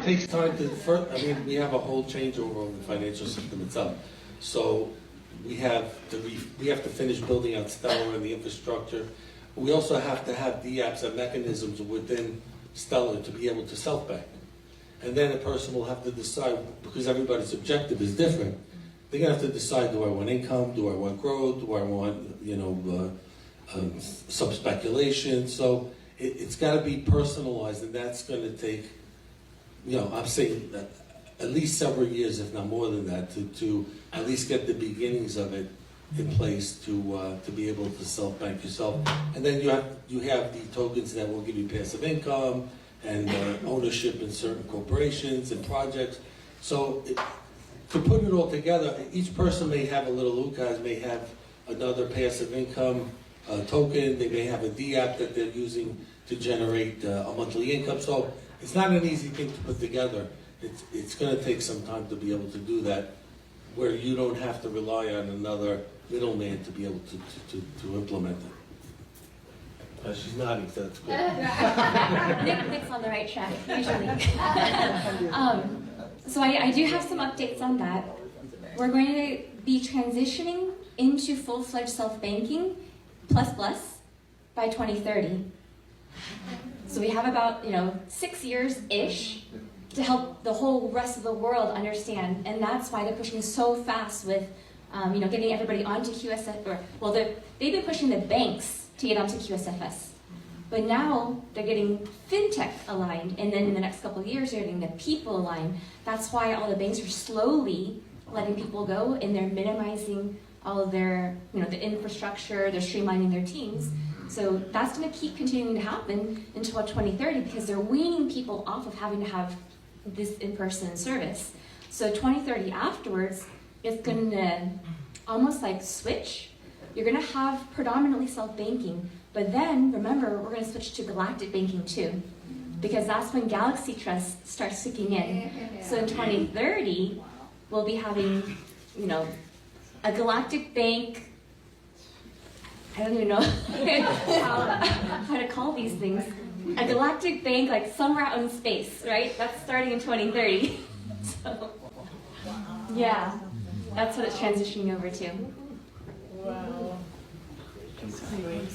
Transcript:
takes time to, I mean, we have a whole changeover of the financial system itself. So we have to finish building out Stellar and the infrastructure. We also have to have DApps and mechanisms within Stellar to be able to self-bank. And then a person will have to decide, because everybody's objective is different, they're gonna have to decide, do I want income, do I want growth, do I want, some speculation? So it's gotta be personalized, and that's gonna take, I'm saying at least several years, if not more than that, to at least get the beginnings of it in place to be able to self-bank yourself. And then you have the tokens that will give you passive income and ownership in certain corporations and projects. So to put it all together, each person may have a little, Lucas may have another passive income token, they may have a DApp that they're using to generate a monthly income. So it's not an easy thing to put together. It's going to take some time to be able to do that, where you don't have to rely on another middleman to be able to implement it. She's nodding, so that's good. Nick's on the right track, usually. So I do have some updates on that. We're going to be transitioning into full-fledged self-banking plus by 2030. So we have about 6 years-ish to help the whole rest of the world understand, and that's why they're pushing so fast with getting everybody onto QSF. They've been pushing the banks to get onto QSFS. But now they're getting fintech aligned, and then in the next couple of years they're getting the people aligned. That's why all the banks are slowly letting people go, and they're minimizing all of their, the infrastructure, they're streamlining their teams. So that's gonna keep continuing to happen until 2030, because they're weaning people off of having to have this in-person service. So 2030 afterwards, it's gonna almost like switch. You're gonna have predominantly self-banking, but then remember, we're gonna switch to galactic banking too, because that's when Galaxy Trust starts kicking in. So in 2030, we'll be having, a galactic bank. I don't even know how to call these things. A galactic bank, like somewhere out in space, right? That's starting in 2030. So, yeah, that's what it's transitioning over to. Wow. Continuing.